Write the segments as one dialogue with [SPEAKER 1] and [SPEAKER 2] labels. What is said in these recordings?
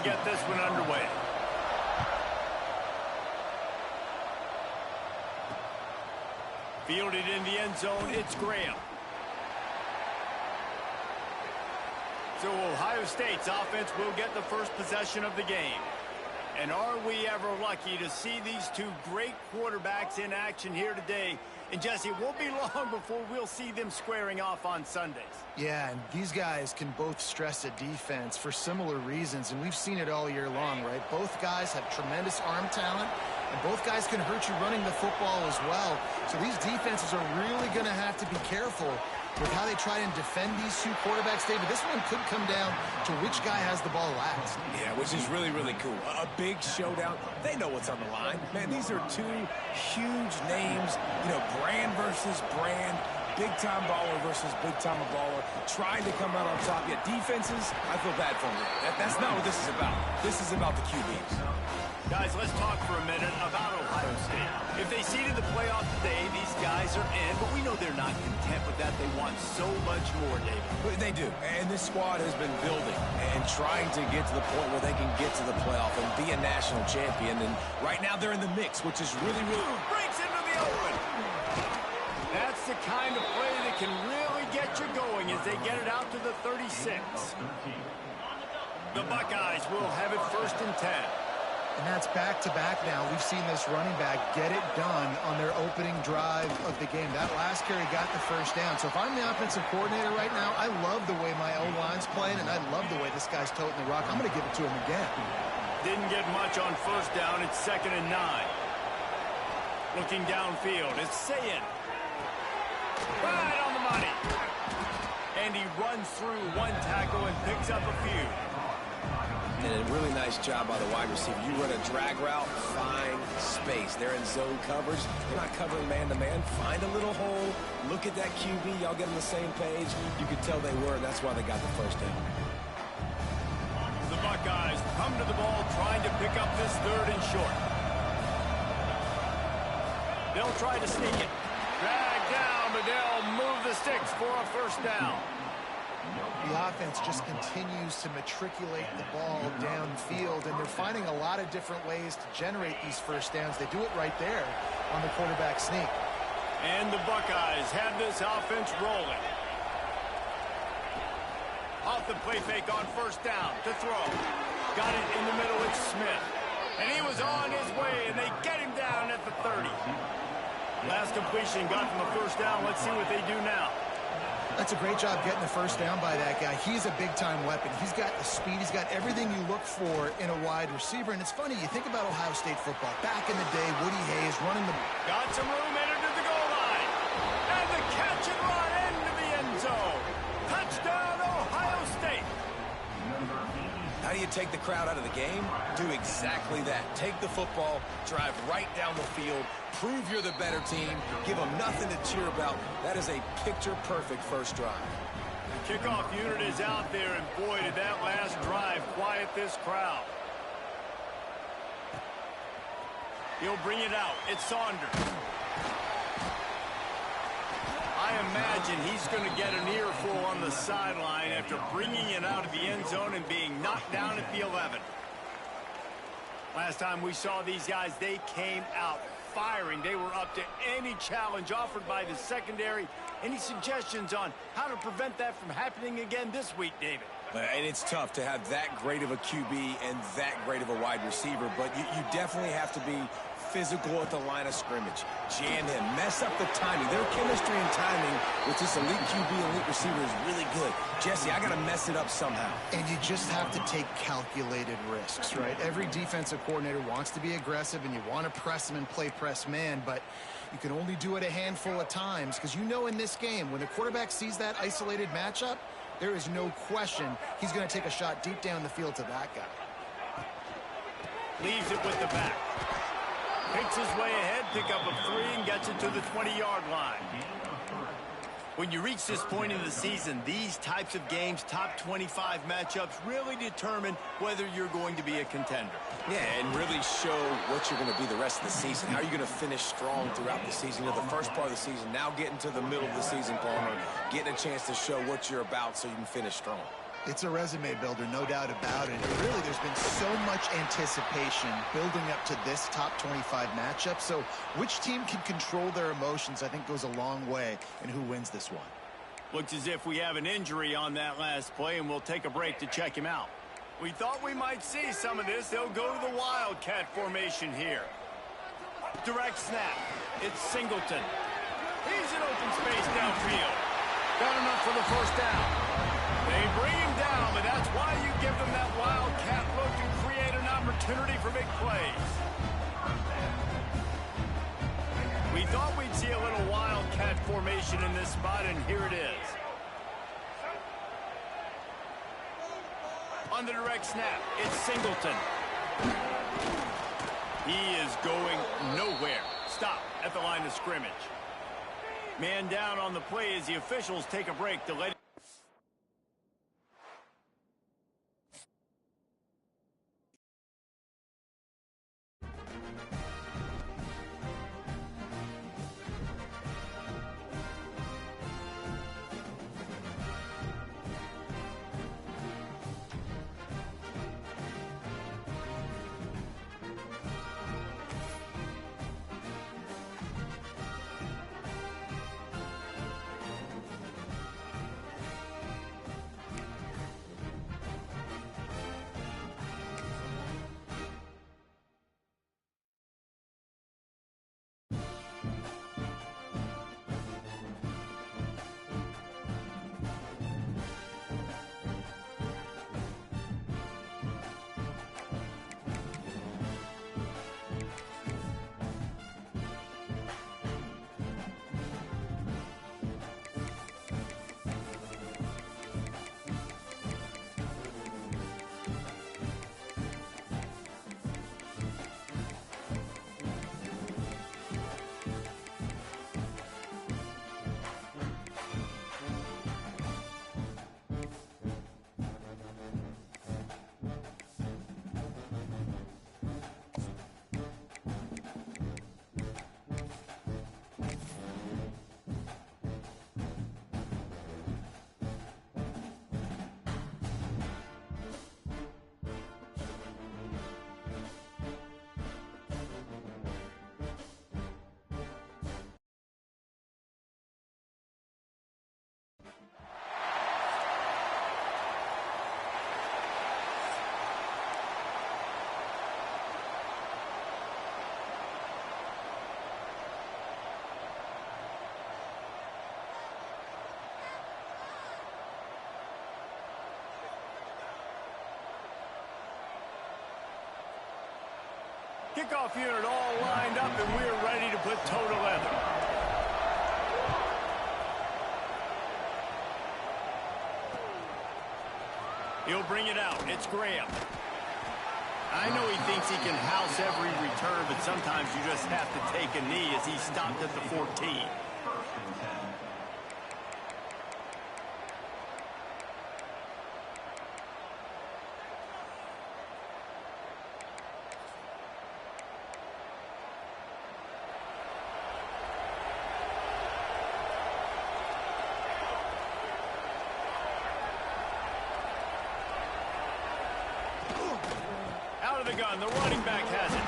[SPEAKER 1] get this one underway. Fielded in the end zone, it's Graham. So Ohio State's offense will get the first possession of the game. And are we ever lucky to see these two great quarterbacks in action here today? And Jesse, it won't be long before we'll see them squaring off on Sundays.
[SPEAKER 2] Yeah, and these guys can both stress a defense for similar reasons, and we've seen it all year long, right? Both guys have tremendous arm talent, and both guys can hurt you running the football as well. So these defenses are really going to have to be careful with how they try and defend these two quarterbacks, David. This one could come down to which guy has the ball last.
[SPEAKER 3] Yeah, which is really, really cool. A big showdown. They know what's on the line. Man, these are two huge names, you know, brand versus brand, big-time baller versus big-time baller, trying to come out on top. Yeah, defenses, I feel bad for them. That's not what this is about. This is about the QBs.
[SPEAKER 1] Guys, let's talk for a minute about Ohio State. If they seeded the playoff today, these guys are in, but we know they're not content with that. They want so much more, David.
[SPEAKER 3] They do, and this squad has been building and trying to get to the point where they can get to the playoff and be a national champion. And right now they're in the mix, which is really, really...
[SPEAKER 1] Breaks into the open. That's the kind of play that can really get you going as they get it out to the 36. The Buckeyes will have it 1st and 10.
[SPEAKER 2] And that's back-to-back now. We've seen this running back get it done on their opening drive of the game. That last carry got the first down. So if I'm the offensive coordinator right now, I love the way my O-line's playing, and I love the way this guy's toting the rock. I'm going to give it to him again.
[SPEAKER 1] Didn't get much on 1st down. It's 2nd and 9. Looking downfield, it's Sayin. Right on the money. And he runs through one tackle and picks up a few.
[SPEAKER 3] And a really nice job by the wide receiver. You run a drag route, find space. They're in zone coverage. They're not covering man-to-man. Find a little hole. Look at that QB. Y'all get on the same page. You could tell they were, and that's why they got the 1st down.
[SPEAKER 1] The Buckeyes come to the ball trying to pick up this 3rd and short. They'll try to sneak it. Drag down, but they'll move the sticks for a 1st down.
[SPEAKER 2] The offense just continues to matriculate the ball downfield, and they're finding a lot of different ways to generate these 1st downs. They do it right there on the quarterback sneak.
[SPEAKER 1] And the Buckeyes have this offense rolling. Off the play fake on 1st down to throw. Got it in the middle, it's Smith. And he was on his way, and they get him down at the 30. Last completion got them a 1st down. Let's see what they do now.
[SPEAKER 2] That's a great job getting the 1st down by that guy. He's a big-time weapon. He's got the speed. He's got everything you look for in a wide receiver. And it's funny, you think about Ohio State football. Back in the day, Woody Hayes running the...
[SPEAKER 1] Got some room, entered to the goal line. And the catch and run into the end zone. Touchdown, Ohio State.
[SPEAKER 3] How do you take the crowd out of the game? Do exactly that. Take the football, drive right down the field, prove you're the better team, give them nothing to cheer about. That is a picture-perfect 1st drive.
[SPEAKER 1] The kickoff unit is out there, and boy, did that last drive quiet this crowd. He'll bring it out. It's Saunders. I imagine he's going to get an earful on the sideline after bringing it out of the end zone and being knocked down at the 11. Last time we saw these guys, they came out firing. They were up to any challenge offered by the secondary. Any suggestions on how to prevent that from happening again this week, David?
[SPEAKER 3] And it's tough to have that great of a QB and that great of a wide receiver, but you definitely have to be physical at the line of scrimmage. Jam him, mess up the timing. Their chemistry and timing with this elite QB, elite receiver is really good. Jesse, I got to mess it up somehow.
[SPEAKER 2] And you just have to take calculated risks, right? Every defensive coordinator wants to be aggressive, and you want to press them and play press man, but you can only do it a handful of times because you know in this game, when the quarterback sees that isolated matchup, there is no question he's going to take a shot deep down the field to that guy.
[SPEAKER 1] Leaves it with the back. Picks his way ahead, pick up a 3, and gets it to the 20-yard line. When you reach this point in the season, these types of games, top 25 matchups, really determine whether you're going to be a contender.
[SPEAKER 3] Yeah, and really show what you're going to be the rest of the season. How are you going to finish strong throughout the season? You know, the first part of the season, now getting to the middle of the season, Palmer, getting a chance to show what you're about so you can finish strong.
[SPEAKER 2] It's a resume builder, no doubt about it. Really, there's been so much anticipation building up to this top 25 matchup, so which team can control their emotions, I think, goes a long way in who wins this one.
[SPEAKER 1] Looks as if we have an injury on that last play, and we'll take a break to check him out. We thought we might see some of this. They'll go to the Wildcat formation here. Direct snap. It's Singleton. He's in open space downfield. Got enough for the first down. They bring him down, but that's why you give them that Wildcat look and create an opportunity for big plays. We thought we'd see a little Wildcat formation in this spot, and here it is. On the direct snap, it's Singleton. He is going nowhere. Stop at the line of scrimmage. Man down on the play as the officials take a break to let it. Kickoff unit all lined up, and we're ready to put toe to leather. He'll bring it out. It's Graham. I know he thinks he can house every return, but sometimes you just have to take a knee as he stopped at the 14. Out of the gun, the running back has it.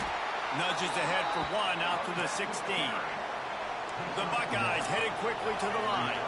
[SPEAKER 1] Nudges ahead for one, out to the 16. The Buckeyes headed quickly to the line.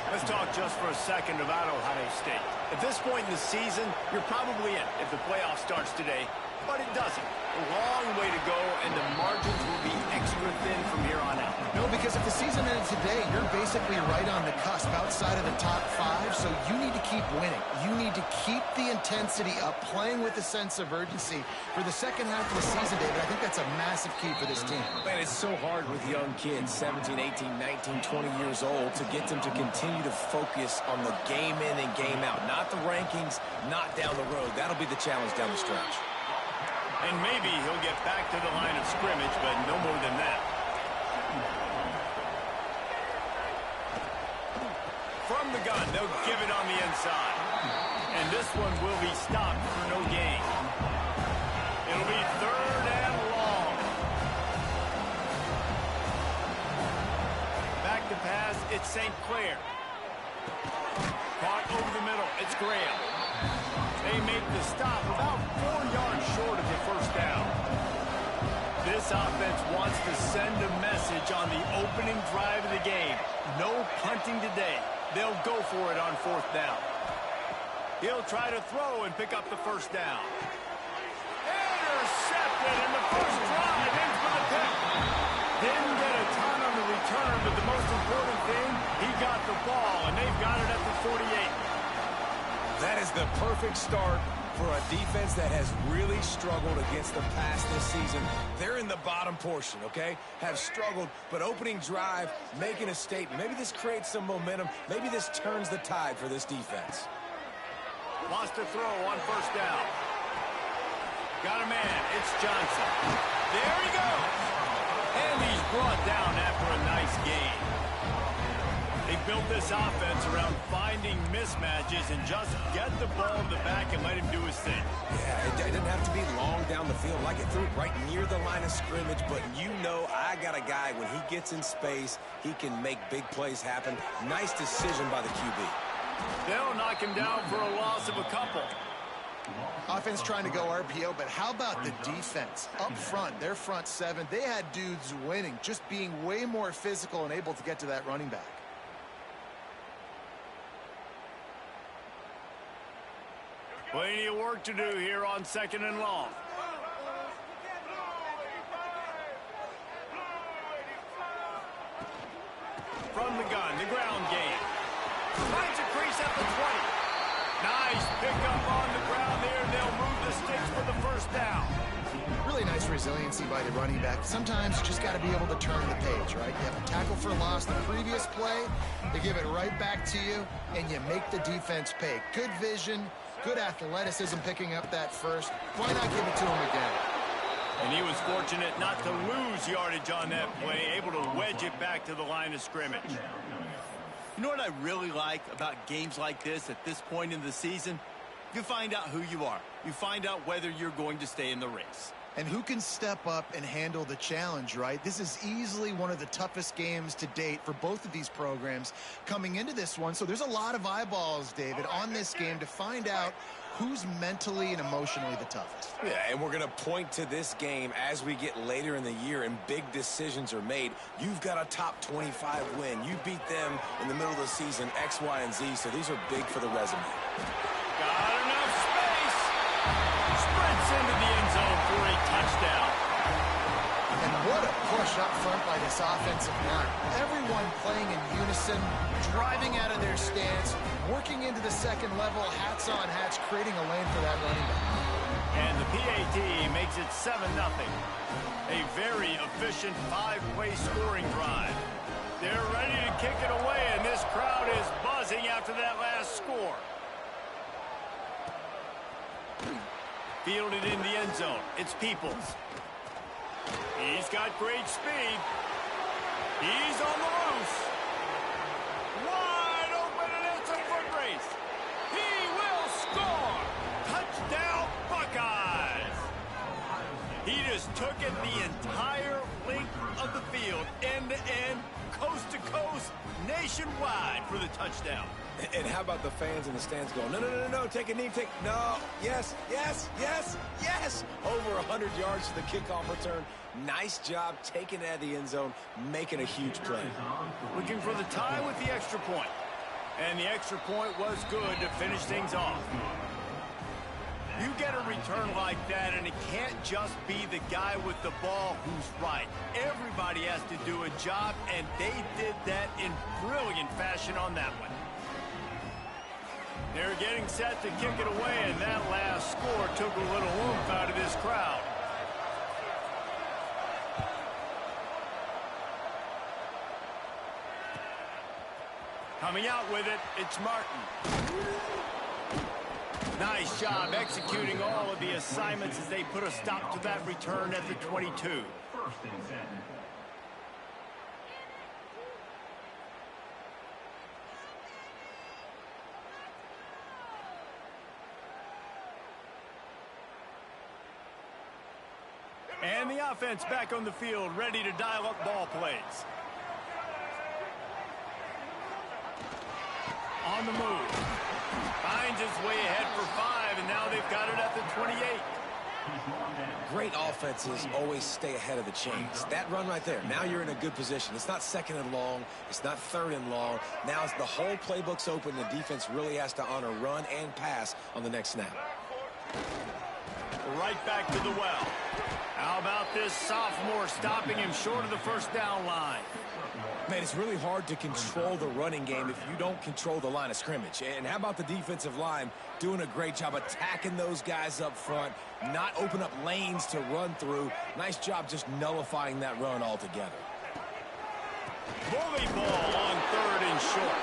[SPEAKER 1] Let's talk just for a second about Ohio State. At this point in the season, you're probably in if the playoff starts today, but it doesn't. A long way to go, and the margins will be extra thin from here on out.
[SPEAKER 2] No, because if the season ended today, you're basically right on the cusp outside of the top 5, so you need to keep winning. You need to keep the intensity up, playing with a sense of urgency for the second half of the season, David. I think that's a massive key for this team.
[SPEAKER 3] Man, it's so hard with young kids, 17, 18, 19, 20 years old, to get them to continue to focus on the game in and game out. Not the rankings, not down the road. That'll be the challenge down the stretch.
[SPEAKER 1] And maybe he'll get back to the line of scrimmage, but no more than that. From the gun, they'll give it on the inside. And this one will be stopped for no gain. It'll be 3rd and long. Back to pass, it's St. Clair. Caught over the middle, it's Graham. They make the stop about 4 offense wants to send a message on the opening drive of the game. No punting today. They'll go for it on 4th down. He'll try to throw and pick up the first down. Intercepted, and the first drive ends with a pick. Didn't get a ton on the return, but the most important thing, he got the ball, and they've got it at the 48.
[SPEAKER 3] That is the perfect start for a defense that has really struggled against the pass this season. They're in the bottom portion, okay? Have struggled, but opening drive, making a statement. Maybe this creates some momentum. Maybe this turns the tide for this defense.
[SPEAKER 1] Wants to throw on 1st down. Got a man. It's Johnson. There he goes. And he's brought down after a nice gain. They built this offense around finding mismatches and just get the ball in the back and let him do his thing.
[SPEAKER 3] Yeah, it didn't have to be long down the field. Like it threw it right near the line of scrimmage, but you know I got a guy, when he gets in space, he can make big plays happen. Nice decision by the QB.
[SPEAKER 1] They'll knock him down for a loss of a couple.
[SPEAKER 2] Offense trying to go RPO, but how about the defense? Up front, their front 7, they had dudes winning, just being way more physical and able to get to that running back.
[SPEAKER 1] Plenty of work to do here on 2nd and long. From the gun, the ground game. Finds a crease at the 20. Nice pickup on the ground there. They'll move the sticks for the first down.
[SPEAKER 2] Really nice resiliency by the running back. Sometimes you just got to be able to turn the page, right? You have a tackle for loss the previous play. They give it right back to you, and you make the defense pay. Good vision, good athleticism picking up that first. Why not give it to him again?
[SPEAKER 1] And he was fortunate not to lose yardage on that play, able to wedge it back to the line of scrimmage. You know what I really like about games like this at this point in the season? You find out who you are. You find out whether you're going to stay in the race.
[SPEAKER 2] And who can step up and handle the challenge, right? This is easily one of the toughest games to date for both of these programs coming into this one. So there's a lot of eyeballs, David, on this game to find out who's mentally and emotionally the toughest.
[SPEAKER 3] Yeah, and we're going to point to this game as we get later in the year and big decisions are made. You've got a top 25 win. You beat them in the middle of the season, X, Y, and Z, so these are big for the resume.
[SPEAKER 1] Got enough space. Sprints into the end zone for a touchdown.
[SPEAKER 2] And what a push up front by this offensive line. Everyone playing in unison, driving out of their stance, working into the second level, hats on hats, creating a lane for that running back.
[SPEAKER 1] And the PAT makes it 7-0. A very efficient 5-play scoring drive. They're ready to kick it away, and this crowd is buzzing after that last score. Fielded in the end zone. It's Peoples. He's got great speed. He's on the loose. Wide open, and it's a foot race. He will score. Touchdown, Buckeyes. He just took it the entire length of the field, end to end, coast to coast, nationwide for the touchdown.
[SPEAKER 3] And how about the fans in the stands going, no, no, no, no, take a knee, no, yes, yes, yes, yes. Over 100 yards to the kickoff return. Nice job taking it out of the end zone, making a huge play.
[SPEAKER 1] Looking for the tie with the extra point. And the extra point was good to finish things off. You get a return like that, and it can't just be the guy with the ball who's right. Everybody has to do a job, and they did that in brilliant fashion on that one. They're getting set to kick it away, and that last score took a little oomph out of this crowd. Coming out with it, it's Martin. Nice job executing all of the assignments as they put a stop to that return at the 22. And the offense back on the field, ready to dial up ball plays. On the move. Finds his way ahead for 5, and now they've got it at the 28.
[SPEAKER 3] Great offenses always stay ahead of the chains. That run right there, now you're in a good position. It's not second and long. It's not third and long. Now it's the whole playbook's open. The defense really has to honor run and pass on the next snap.
[SPEAKER 1] Right back to the well. How about this sophomore stopping him short of the first down line?
[SPEAKER 3] Man, it's really hard to control the running game if you don't control the line of scrimmage. And how about the defensive line doing a great job attacking those guys up front, not open up lanes to run through. Nice job just nullifying that run altogether.
[SPEAKER 1] Bully ball on third and short.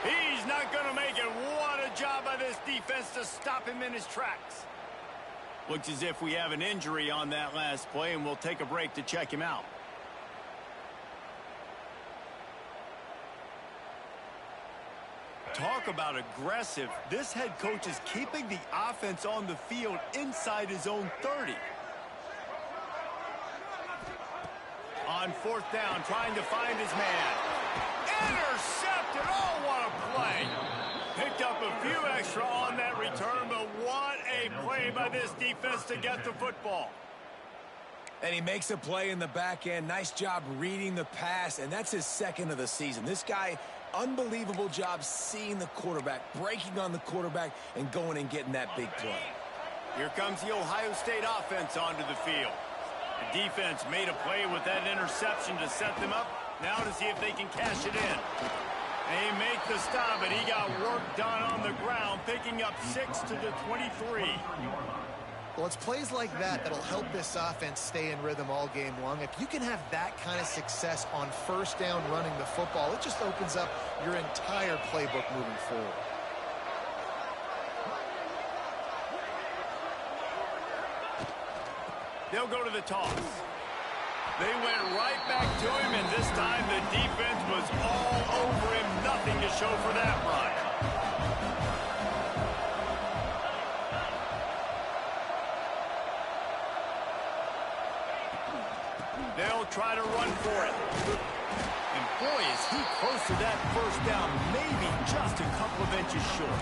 [SPEAKER 1] He's not going to make it. What a job by this defense to stop him in his tracks. Looks as if we have an injury on that last play, and we'll take a break to check him out. Talk about aggressive. This head coach is keeping the offense on the field inside his own 30. On fourth down, trying to find his man. Intercepted. Oh, what a play. Picked up a few extra on that return, but what a play by this defense to get the football.
[SPEAKER 3] And he makes a play in the back end. Nice job reading the pass, and that's his second of the season. This guy, unbelievable job seeing the quarterback, breaking on the quarterback, and going and getting that big play.
[SPEAKER 1] Here comes the Ohio State offense onto the field. The defense made a play with that interception to set them up. Now to see if they can cash it in. They make the stop, and he got work done on the ground, picking up 6 to the 23.
[SPEAKER 2] Well, it's plays like that that'll help this offense stay in rhythm all game long. If you can have that kind of success on first down running the football, it just opens up your entire playbook moving forward.
[SPEAKER 1] They'll go to the toss. They went right back to him, and this time the defense was all over him. Nothing to show for that run. They'll try to run for it. And boy, is he close to that first down, maybe just a couple of inches short.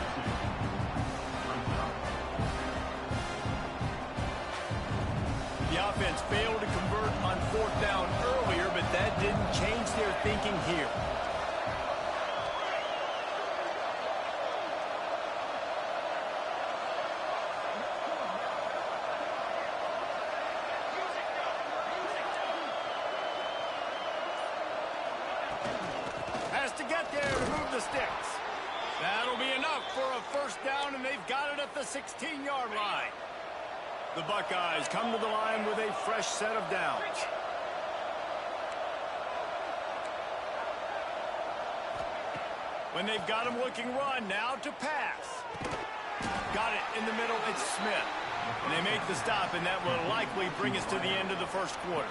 [SPEAKER 1] The offense failed to convert on fourth down earlier, but that didn't change their thinking here. Has to get there to move the sticks. That'll be enough for a first down, and they've got it at the 16-yard line. The Buckeyes come to the line with a fresh set of downs. When they've got him looking run, now to pass. Got it in the middle, it's Smith. And they make the stop, and that will likely bring us to the end of the first quarter.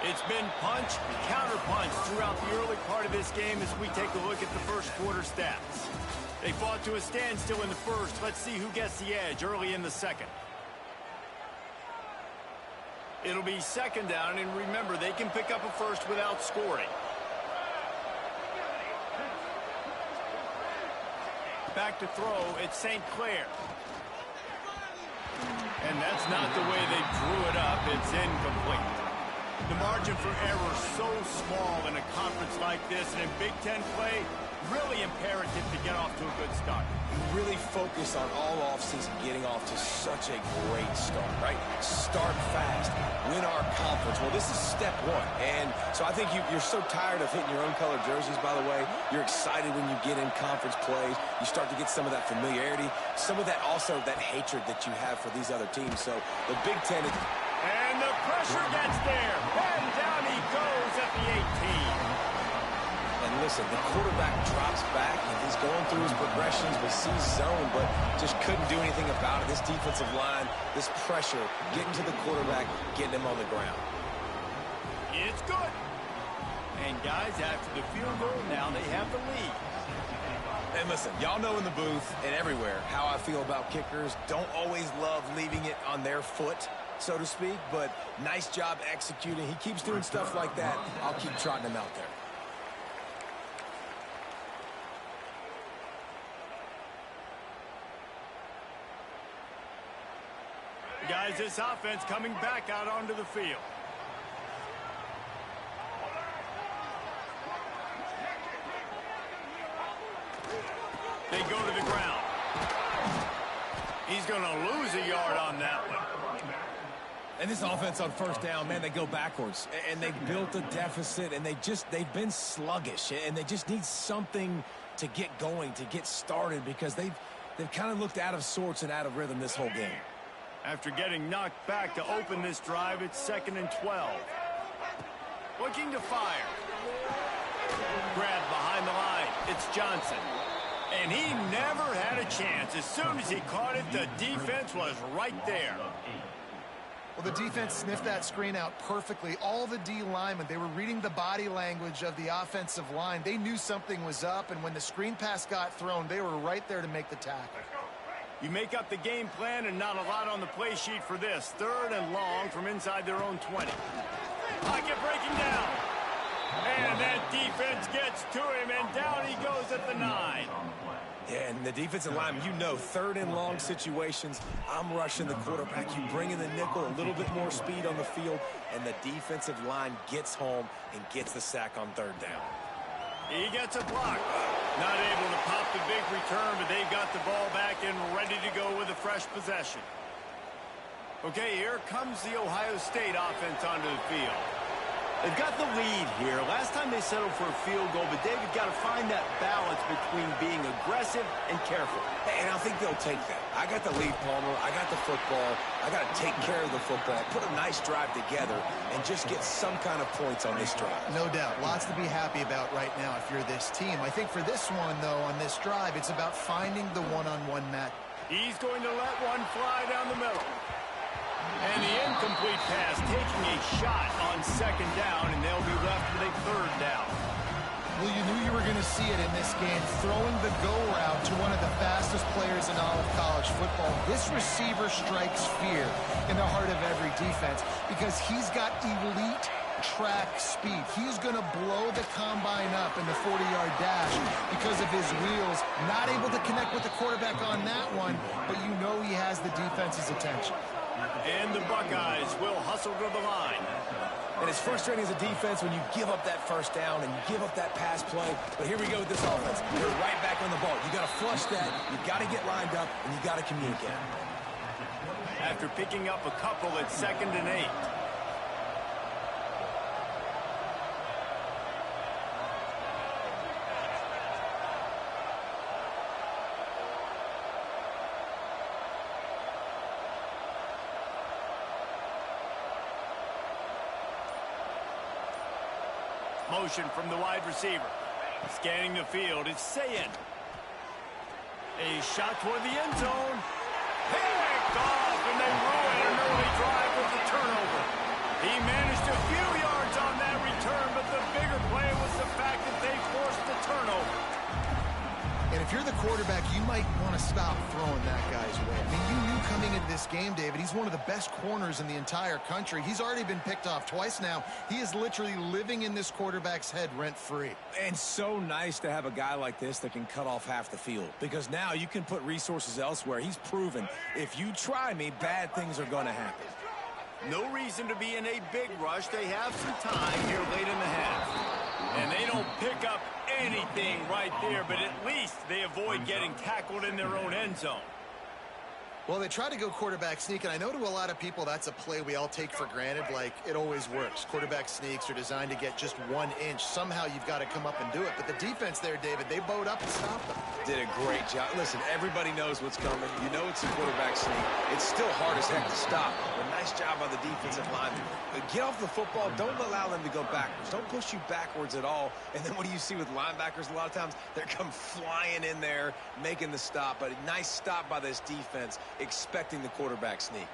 [SPEAKER 1] It's been punch, counter-punch throughout the early part of this game as we take a look at the first quarter stats. They fought to a standstill in the first. Let's see who gets the edge early in the second. It'll be second down, and remember, they can pick up a first without scoring. Back to throw, it's St. Clair. And that's not the way they drew it up. It's incomplete. The margin for error so small in a conference like this, and in Big Ten play, really imperative to get off to a good start.
[SPEAKER 3] We really focus on all offseason getting off to such a great start, right? Start fast, win our conference. Well, this is step one. And so I think you're so tired of hitting your own colored jerseys, by the way. You're excited when you get in conference plays. You start to get some of that familiarity, some of that also that hatred that you have for these other teams. So the Big Ten is...
[SPEAKER 1] And the pressure gets there. And down he goes at the 18.
[SPEAKER 3] And listen, the quarterback drops back, and he's going through his progressions. We see zone, but just couldn't do anything about it. This defensive line, this pressure, getting to the quarterback, getting him on the ground.
[SPEAKER 1] It's good. And guys, after the field goal, now they have the lead.
[SPEAKER 3] And listen, y'all know in the booth and everywhere how I feel about kickers. Don't always love leaving it on their foot, so to speak, but nice job executing. He keeps doing stuff like that. I'll keep trotting him out there.
[SPEAKER 1] guys, this offense coming back out onto the field. They go to the ground. He's going to lose a yard on that one.
[SPEAKER 3] And this offense on first down, man, they go backwards. And they've built a deficit, and they've been sluggish. And they just need something to get going, to get started, because they've kind of looked out of sorts and out of rhythm this whole game.
[SPEAKER 1] After getting knocked back to open this drive, it's 2nd and 12. Looking to fire. Grabbed behind the line. It's Johnson. And he never had a chance. As soon as he caught it, the defense was right there.
[SPEAKER 2] Well, the defense sniffed that screen out perfectly. All the D linemen, they were reading the body language of the offensive line. They knew something was up, and when the screen pass got thrown, they were right there to make the tackle.
[SPEAKER 1] You make up the game plan and not a lot on the play sheet for this. 3rd and long from inside their own 20. Pocket breaking down. And that defense gets to him, and down he goes at the 9.
[SPEAKER 3] Yeah, and the defensive lineman, you know, 3rd and long situations, I'm rushing the quarterback. You bring in the nickel, a little bit more speed on the field, and the defensive line gets home and gets the sack on 3rd down.
[SPEAKER 1] He gets a block. Not able to pop the big return, but they've got the ball back and ready to go with a fresh possession. Okay, here comes the Ohio State offense onto the field. They've got the lead here. Last time they settled for a field goal, but David got to find that balance between being aggressive and careful.
[SPEAKER 3] And I think they'll take that. I got the lead, Palmer. I got the football. I got to take care of the football, put a nice drive together, and just get some kind of points on this drive.
[SPEAKER 2] No doubt. Lots to be happy about right now if you're this team. I think for this one, though, on this drive, it's about finding the one-on-one match.
[SPEAKER 1] He's going to let one fly down the middle. And the incomplete pass taking a shot on 2nd down, and they'll be left with a 3rd down.
[SPEAKER 2] Well, you knew you were going to see it in this game, throwing the go route to one of the fastest players in all of college football. This receiver strikes fear in the heart of every defense because he's got elite track speed. He's going to blow the combine up in the 40-yard dash because of his wheels. Not able to connect with the quarterback on that one, but you know he has the defense's attention.
[SPEAKER 1] And the Buckeyes will hustle to the line.
[SPEAKER 3] And it's frustrating as a defense when you give up that 1st down and you give up that pass play. But here we go with this offense. They're right back on the ball. You got to flush that. You got to get lined up, and you got to communicate.
[SPEAKER 1] After picking up a couple at 2nd and 8. Motion from the wide receiver. Scanning the field, it's Sayin. A shot toward the end zone. Picked off, and they ruin an early drive with the turnover. He managed a few yards on that return, but the bigger play was the fact that they forced the turnover.
[SPEAKER 2] And if you're the quarterback, you might want to stop throwing that guy's way. I mean, you knew coming into this game, David, he's one of the best corners in the entire country. He's already been picked off twice now. He is literally living in this quarterback's head rent-free.
[SPEAKER 3] And so nice to have a guy like this that can cut off half the field, because now you can put resources elsewhere. He's proven if you try me, bad things are going to happen.
[SPEAKER 1] No reason to be in a big rush. They have some time here late in the half. And they don't pick up anything right there, but at least they avoid getting tackled in their own end zone.
[SPEAKER 2] Well, they try to go quarterback sneak, and I know to a lot of people that's a play we all take for granted, like it always works. Quarterback sneaks are designed to get just 1 inch. Somehow you've got to come up and do it. But the defense there, David, they bowed up and stopped them.
[SPEAKER 3] Did a great job. Listen, everybody knows what's coming. You know it's a quarterback sneak. It's still hard as heck to stop. But nice job by the defensive lineman. Get off the football. Don't allow them to go backwards. Don't push you backwards at all. And then what do you see with linebackers a lot of times? They come flying in there, making the stop. But a nice stop by this defense, expecting the quarterback sneak.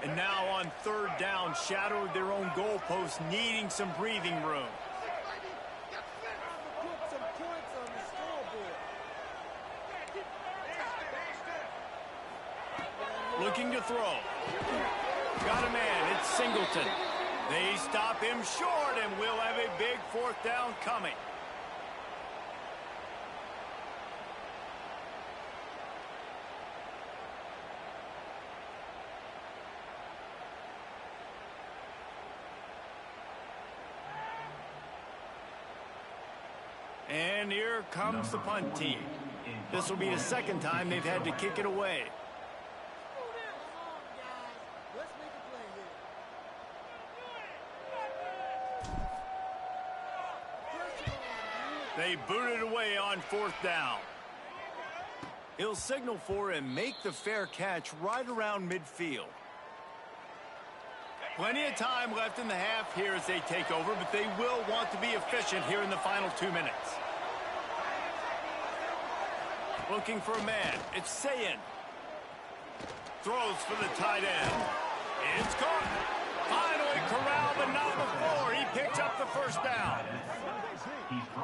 [SPEAKER 1] And now on 3rd down, shadow of their own goalpost, needing some breathing room. Looking to throw. Got a man, it's Singleton. They stop him short, and we'll have a big 4th down coming. And here comes the punt team. This will be the second time they've had to kick it away. They boot it away on 4th down. He'll signal for and make the fair catch right around midfield. Plenty of time left in the half here as they take over, but they will want to be efficient here in the final 2 minutes. Looking for a man. It's Sayin. Throws for the tight end. It's caught. Finally corralled, but not before. He picks up the first down.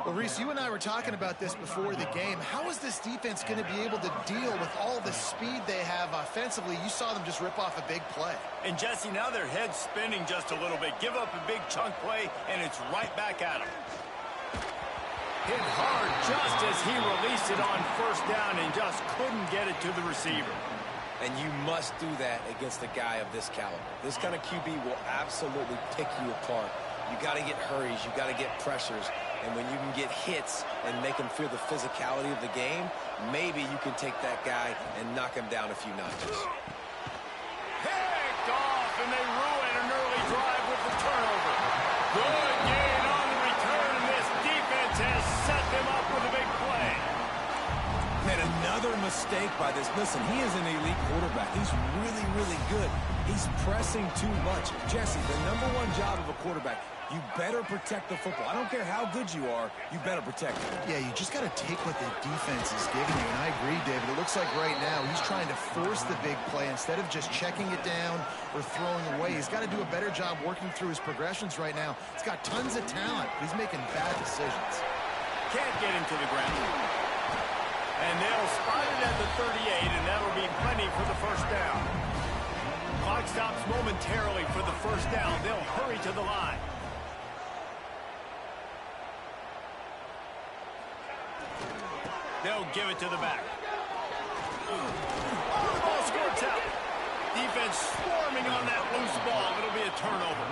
[SPEAKER 2] Well, Reese, you and I were talking about this before the game. How is this defense going to be able to deal with all the speed they have offensively? You saw them just rip off a big play.
[SPEAKER 1] And, Jesse, now their head's spinning just a little bit. Give up a big chunk play, and it's right back at them. Hit hard just as he released it on 1st down and just couldn't get it to the receiver.
[SPEAKER 3] And you must do that against a guy of this caliber. This kind of QB will absolutely pick you apart. You got to get hurries. You got to get pressures. And when you can get hits and make him feel the physicality of the game, maybe you can take that guy and knock him down a few notches.
[SPEAKER 1] Picked off, and they ruin an early drive with the turnover. Good gain on the return, and this defense has set them up with a big play.
[SPEAKER 3] Man, another mistake by this. Listen, he is an elite quarterback. He's really, really good. He's pressing too much. Jesse, the #1 job of a quarterback, you better protect the football. I don't care how good you are, you better protect it.
[SPEAKER 2] Yeah, you just got to take what the defense is giving you. And I agree, David. It looks like right now he's trying to force the big play instead of just checking it down or throwing away. He's got to do a better job working through his progressions right now. He's got tons of talent, but he's making bad decisions.
[SPEAKER 1] Can't get him to the ground. And they'll spot it at the 38, and that'll be plenty for the 1st down. Clock stops momentarily for the 1st down. They'll hurry to the line. They'll give it to the back. Oh, the ball squirts out. Defense swarming on that loose ball. It'll be a turnover.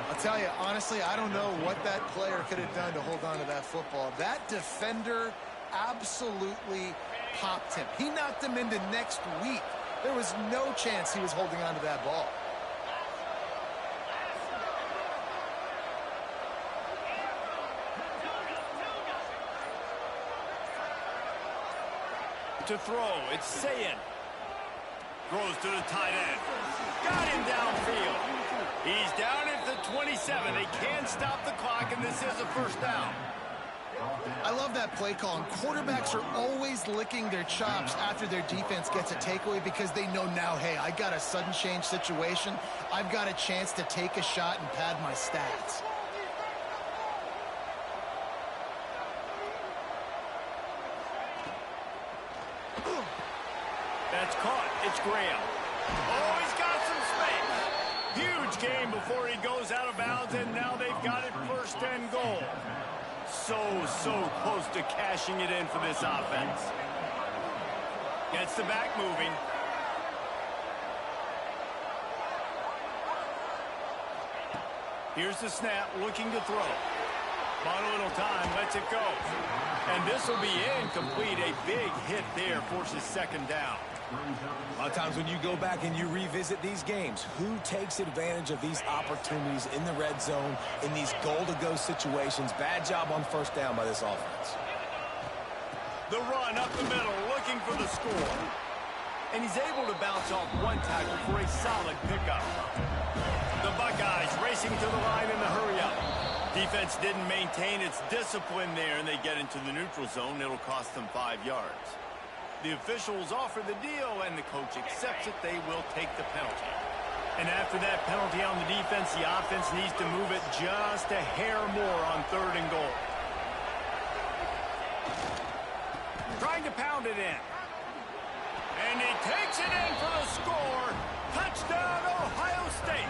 [SPEAKER 2] I'll tell you, honestly, I don't know what that player could have done to hold on to that football. That defender absolutely popped him. He knocked him into next week. There was no chance he was holding on to that ball.
[SPEAKER 1] To throw, it's Sayin. Throws to the tight end. Got him downfield. He's down at the 27. They can't stop the clock, and this is a 1st down.
[SPEAKER 2] I love that play call. And quarterbacks are always licking their chops after their defense gets a takeaway because they know now, hey, I got a sudden change situation. I've got a chance to take a shot and pad my stats.
[SPEAKER 1] That's caught. It's Graham. Oh, he's got some space. Huge game before he goes out of bounds, and now they've got it 1st and goal. So close to cashing it in for this offense. Gets the back moving. Here's the snap, looking to throw. Bought a little time, lets it go. And this will be incomplete. A big hit there forces 2nd down.
[SPEAKER 3] A lot of times when you go back and you revisit these games, who takes advantage of these opportunities in the red zone, in these goal-to-go situations? Bad job on 1st down by this offense.
[SPEAKER 1] The run up the middle, looking for the score. And he's able to bounce off one tackle for a solid pickup. The Buckeyes racing to the line in the hurry-up. Defense didn't maintain its discipline there, and they get into the neutral zone. It'll cost them 5 yards. The officials offer the deal, and the coach accepts it. They will take the penalty. And after that penalty on the defense, the offense needs to move it just a hair more on 3rd and goal. Trying to pound it in. And he takes it in for the score. Touchdown, Ohio State.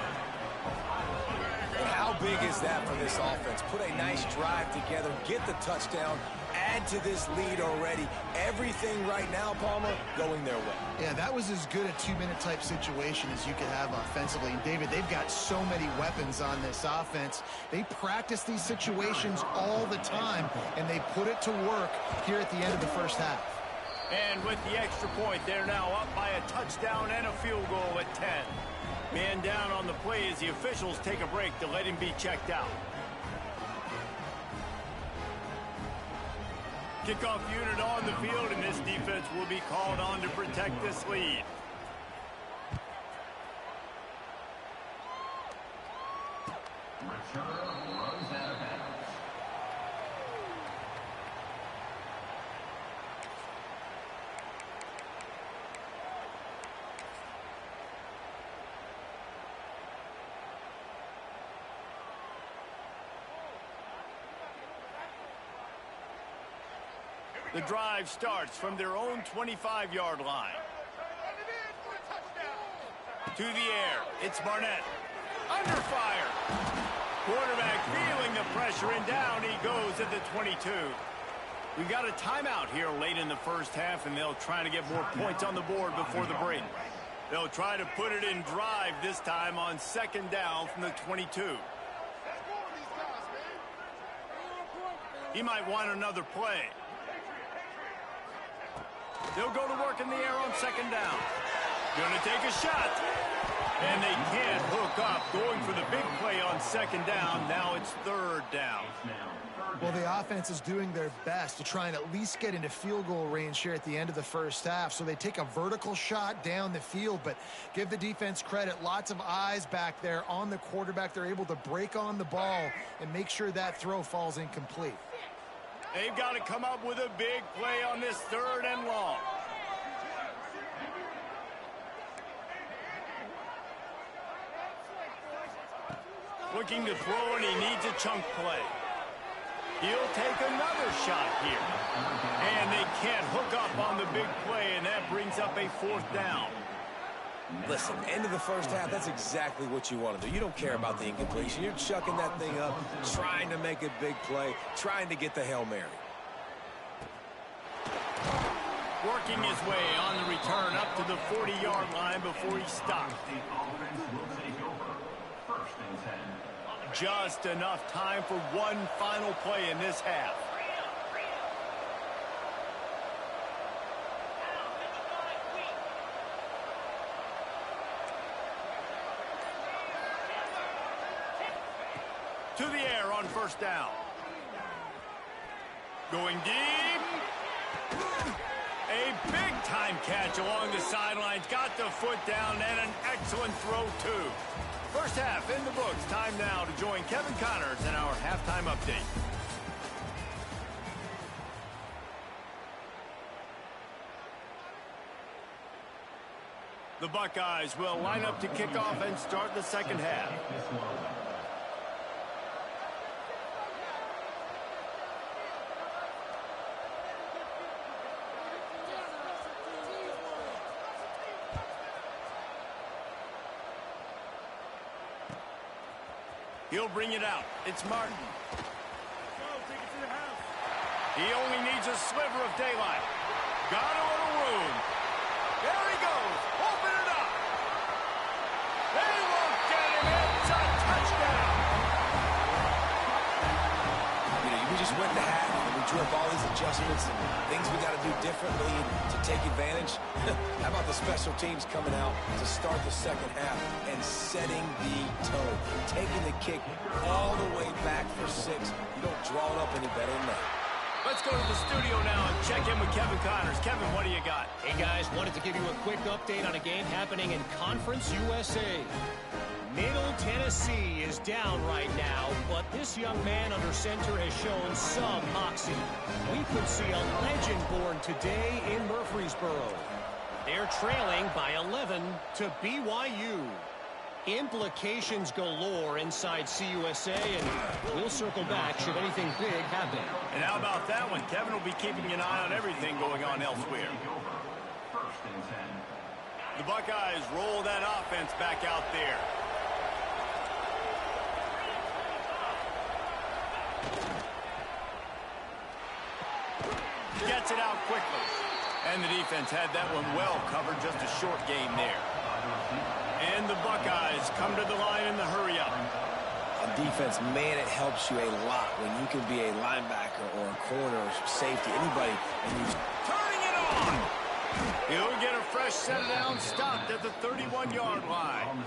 [SPEAKER 3] And how big is that for this offense? Put a nice drive together, get the touchdown, add to this lead already. Everything right now, Palmer, going their way.
[SPEAKER 2] Yeah, that was as good a two-minute type situation as you could have offensively. And, David, they've got so many weapons on this offense. They practice these situations all the time, and they put it to work here at the end of the first half.
[SPEAKER 1] And with the extra point, they're now up by a touchdown and a field goal at 10. Man down on the play as the officials take a break to let him be checked out. Kickoff unit on the field, and this defense will be called on to protect this lead. The drive starts from their own 25-yard line. To the air, it's Barnett. Under fire. Quarterback feeling the pressure, and down he goes at the 22. We got a timeout here late in the first half, and they'll try to get more points on the board before the break. They'll try to put it in drive this time on second down from the 22. He might want another play. They'll go to work in the air on second down. Going to take a shot. And they can't hook up. Going for the big play on second down. Now it's third down.
[SPEAKER 2] Well, the offense is doing their best to try and at least get into field goal range here at the end of the first half. So they take a vertical shot down the field, but give the defense credit. Lots of eyes back there on the quarterback. They're able to break on the ball and make sure that throw falls incomplete.
[SPEAKER 1] They've got to come up with a big play on this third and long. Looking to throw, and he needs a chunk play. He'll take another shot here. And they can't hook up on the big play, and that brings up a fourth down.
[SPEAKER 3] Listen, end of the first half, that's exactly what you want to do. You don't care about the incompletion. You're chucking that thing up, trying to make a big play, trying to get the Hail Mary.
[SPEAKER 1] Working his way on the return up to the 40-yard line before he stopped. Just enough time for one final play in this half. To the air on first down. Going deep. A big-time catch along the sidelines. Got the foot down, and an excellent throw, too. First half in the books. Time now to join Kevin Connors in our halftime update. The Buckeyes will line up to kick off and start the second half. He'll bring it out. It's Martin. He only needs a sliver of daylight. Got a little room. There he goes. Open it up. They won't get him. It's a touchdown.
[SPEAKER 3] You know, we just went to half, and we drew up all these adjustments and things we got to do differently to take advantage. How about the special teams coming out to start the second half and setting the tone, taking the kick all the way back for 6. You don't draw it up any better than that.
[SPEAKER 1] Let's go to the studio now and check in with Kevin Connors. Kevin, what do you got?
[SPEAKER 4] Hey, guys, wanted to give you a quick update on a game happening in Conference USA. Middle Tennessee is down right now, but this young man under center has shown some moxie. We could see a legend born today in Murfreesboro. They're trailing by 11 to BYU. Implications galore inside CUSA, and we'll circle back should anything big happen.
[SPEAKER 1] And how about that one? Kevin will be keeping an eye on everything going on elsewhere. The Buckeyes roll that offense back out there. Gets it out quickly. And the defense had that one well covered, just a short game there. And the Buckeyes come to the line in the hurry-up.
[SPEAKER 3] On defense, man, it helps you a lot when you can be a linebacker or a corner or safety, anybody, and you
[SPEAKER 1] Turning it on! He'll get a fresh set down, stopped at the 31-yard line.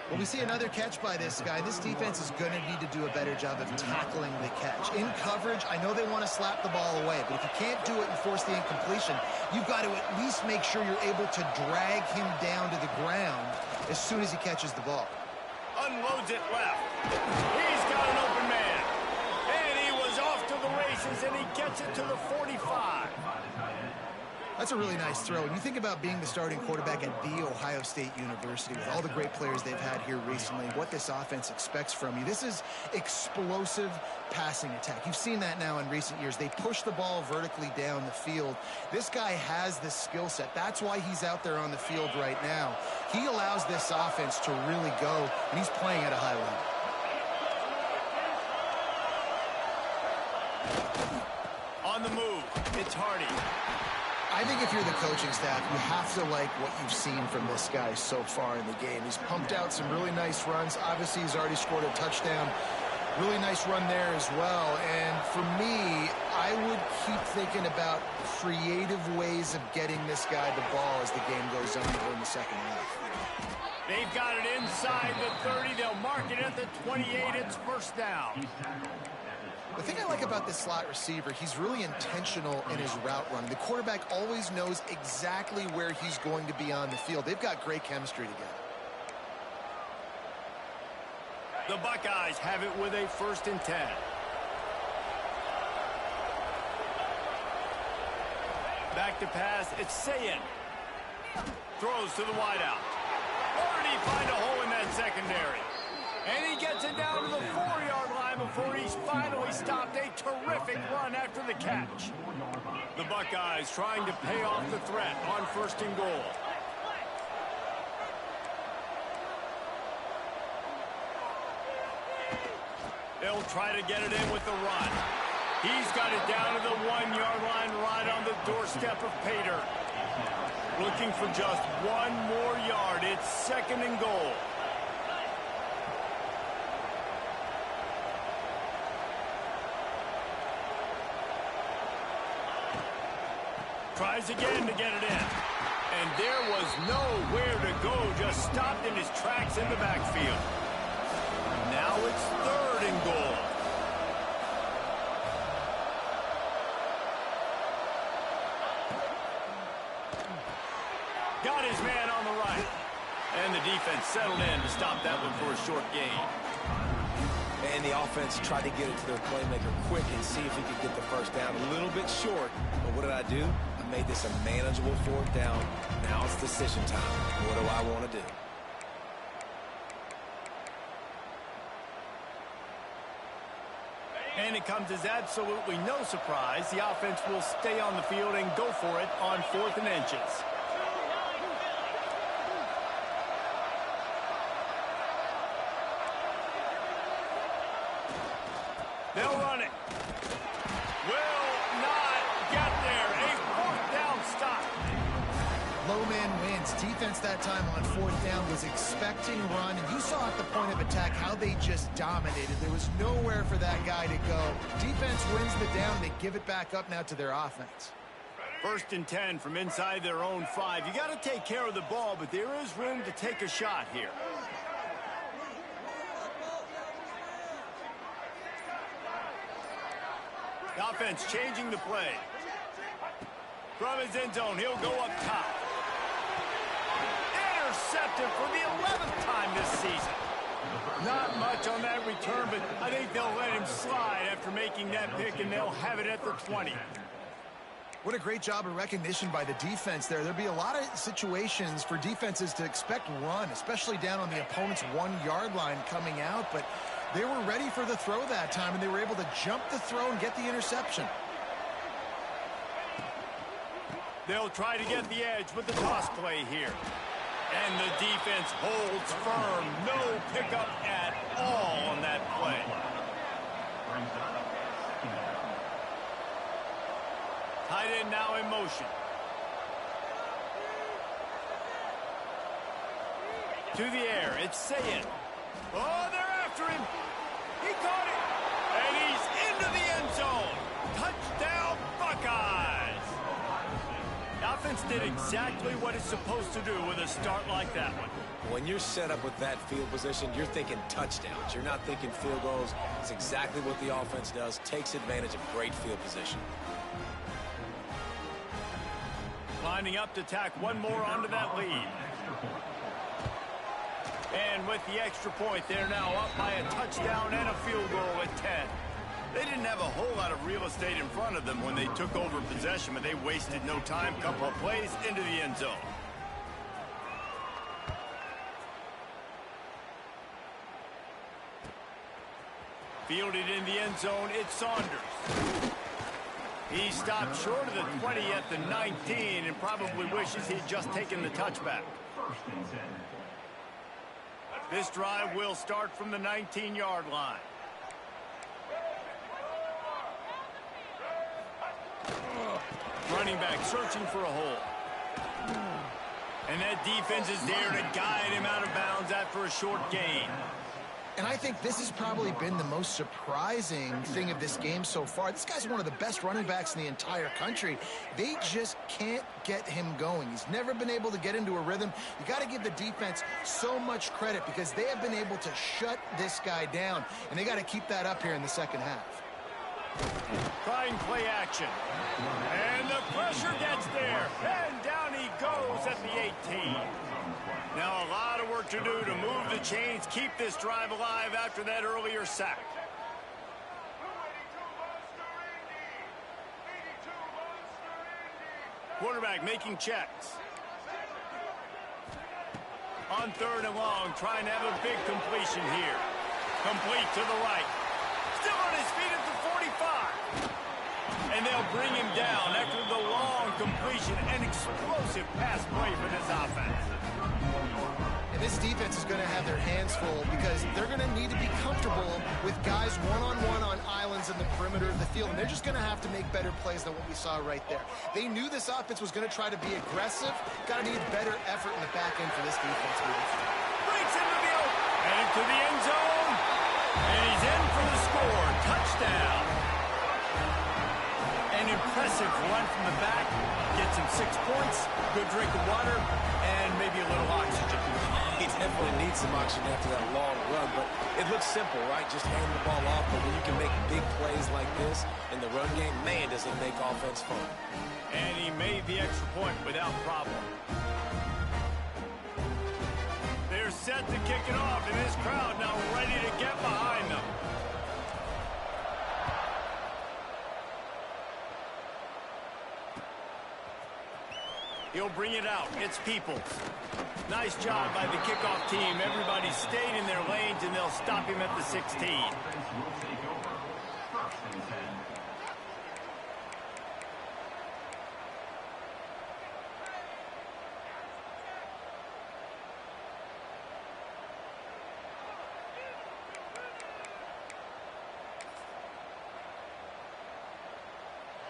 [SPEAKER 2] Well, we see another catch by this guy. This defense is going to need to do a better job of tackling the catch. In coverage, I know they want to slap the ball away, but if you can't do it and force the incompletion, you've got to at least make sure you're able to drag him down to the ground as soon as he catches the ball.
[SPEAKER 1] Unloads it left. He's got an open man. And he was off to the races, and he gets it to the 45.
[SPEAKER 2] That's a really nice throw. And you think about being the starting quarterback at The Ohio State University with all the great players they've had here recently, what this offense expects from you. This is explosive passing attack. You've seen that now in recent years. They push the ball vertically down the field. This guy has the skill set. That's why he's out there on the field right now. He allows this offense to really go, and he's playing at a high level.
[SPEAKER 1] On the move, it's Hardy.
[SPEAKER 2] I think if you're the coaching staff, you have to like what you've seen from this guy so far in the game. He's pumped out some really nice runs. Obviously, he's already scored a touchdown. Really nice run there as well. And for me, I would keep thinking about creative ways of getting this guy the ball as the game goes on here in the second half.
[SPEAKER 1] They've got it inside the 30. They'll mark it at the 28. It's first down.
[SPEAKER 2] The thing I like about this slot receiver, he's really intentional in his route running. The quarterback always knows exactly where he's going to be on the field. They've got great chemistry together.
[SPEAKER 1] The Buckeyes have it with a 1st and 10. Back to pass, it's Sayin. Throws to the wideout. Already find a hole in that secondary. And he gets it down to the 4-yard line before he's finally stopped. A terrific run after the catch. The Buckeyes trying to pay off the threat on 1st and goal. They'll try to get it in with the run. He's got it down to the 1-yard line right on the doorstep of Pater. Looking for just one more yard. It's 2nd and goal. Tries again to get it in. And there was nowhere to go, just stopped in his tracks in the backfield. Now it's 3rd and goal. Got his man on the right. And the defense settled in to stop that one for a short gain.
[SPEAKER 3] And the offense tried to get it to their playmaker quick and see if he could get the first down. A little bit short, but what did I do? I made this a manageable 4th down. Now it's decision time. What do I want to do?
[SPEAKER 1] And it comes as absolutely no surprise. The offense will stay on the field and go for it on 4th and inches. They'll run it. Will not get there. A 4th down stop.
[SPEAKER 2] Low man wins. Defense that time on 4th down was expecting run. And you saw at the point of attack how they just dominated. There was nowhere for that guy to go. Defense wins the down. They give it back up now to their offense.
[SPEAKER 1] 1st and 10 from inside their own 5. You got to take care of the ball, but there is room to take a shot here. The offense changing the play. From his end zone, he'll go up top. Intercepted for the 11th time this season. Not much on that return, but I think they'll let him slide after making that pick, and they'll have it at the 20.
[SPEAKER 2] What a great job of recognition by the defense there. There'll be a lot of situations for defenses to expect run, especially down on the opponent's 1-yard line coming out, but they were ready for the throw that time, and they were able to jump the throw and get the interception.
[SPEAKER 1] They'll try to get the edge with the toss play here. And the defense holds firm. No pickup at all on that play. Tight end now in motion. To the air, it's Sayed. Oh, they're after him. He caught it. And he's into the end zone. Touchdown, Buckeyes. The offense did exactly what it's supposed to do with a start like that one.
[SPEAKER 3] When you're set up with that field position, you're thinking touchdowns. You're not thinking field goals. It's exactly what the offense does. Takes advantage of great field position.
[SPEAKER 1] Lining up to tack one more onto that lead. And with the extra point, they're now up by a touchdown and a field goal at 10. They didn't have a whole lot of real estate in front of them when they took over possession, but they wasted no time. Couple of plays into the end zone. Fielded in the end zone, it's Saunders. He stopped short of the 20 at the 19 and probably wishes he'd just taken the touchback. This drive will start from the 19-yard line. Running back searching for a hole. And that defense is there to guide him out of bounds after a short gain.
[SPEAKER 2] And I think this has probably been the most surprising thing of this game so far. This guy's one of the best running backs in the entire country. They just can't get him going. He's never been able to get into a rhythm. You got to give the defense so much credit because they have been able to shut this guy down. And they got to keep that up here in the second half.
[SPEAKER 1] Trying play action. And the pressure gets there. And down he goes at the 18. Now a lot of work to do to move the chains, keep this drive alive after that earlier sack. Quarterback making checks. On third and long, trying to have a big completion here. Complete to the right. Still on his feet at the 45. And they'll bring him down after the long completion. An explosive pass play for this offense.
[SPEAKER 2] And this defense is going to have their hands full because they're going to need to be comfortable with guys one-on-one on islands in the perimeter of the field. And they're just going to have to make better plays than what we saw right there. They knew this offense was going to try to be aggressive. Got to need better effort in the back end for this defense moving forward.
[SPEAKER 1] Breaks into the open. And into the end zone. And he's in for the score. Touchdown. An impressive run from the back. Gets him 6 points, good drink of water, and maybe a little oxygen.
[SPEAKER 3] He definitely needs some oxygen after that long run, but it looks simple, right? Just hand the ball off, but when you can make big plays like this in the run game, man, does it make offense fun.
[SPEAKER 1] And he made the extra point without problem. They're set to kick it off, and this crowd now ready to get behind them. He'll bring it out. It's Peoples. Nice job by the kickoff team. Everybody stayed in their lanes, and they'll stop him at the 16.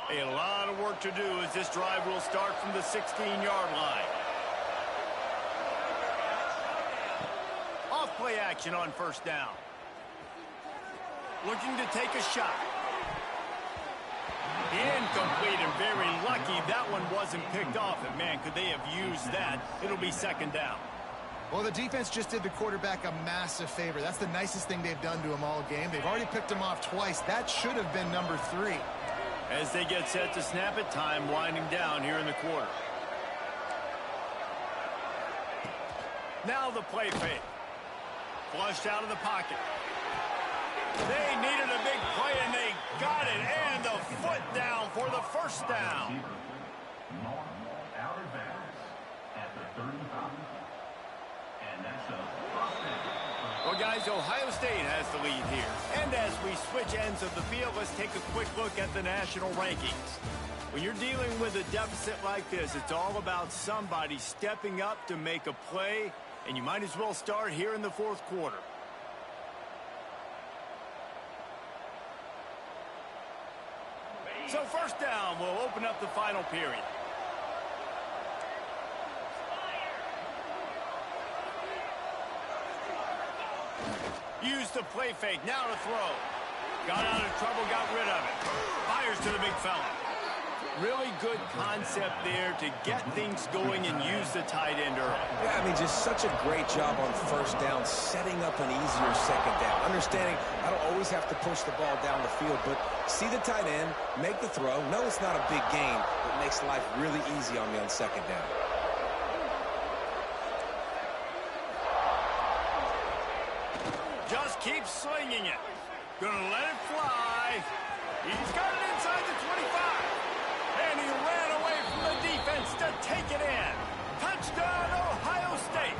[SPEAKER 1] A lot of work to do as this drive will start from the 16-yard line. Off play action on first down. Looking to take a shot. Incomplete and very lucky that one wasn't picked off. And man, could they have used that? It'll be second down.
[SPEAKER 2] Well, the defense just did the quarterback a massive favor. That's the nicest thing they've done to him all game. They've already picked him off twice. That should have been number 3.
[SPEAKER 1] As they get set to snap it, time winding down here in the quarter. Now the play fake. Flushed out of the pocket. They needed a big play, and they got it. And the foot down for the first down.
[SPEAKER 5] Out of bounds at the 35. And that's a
[SPEAKER 1] Well, guys, Ohio State has the lead here. And as we switch ends of the field, let's take a quick look at the national rankings. When you're dealing with a deficit like this, it's all about somebody stepping up to make a play, and you might as well start here in the fourth quarter. So first down will open up the final period. Use the play fake. Now to throw. Got out of trouble, got rid of it. Fires to the big fella. Really good concept there to get things going and use the tight end early.
[SPEAKER 3] Yeah, I mean, just such a great job on first down, setting up an easier second down. Understanding I don't always have to push the ball down the field, but see the tight end, make the throw. No, it's not a big gain, but makes life really easy on me on second down.
[SPEAKER 1] Just keep slinging it. Gonna let it fly. He's got it inside the 25. And he ran away from the defense to take it in. Touchdown, Ohio State.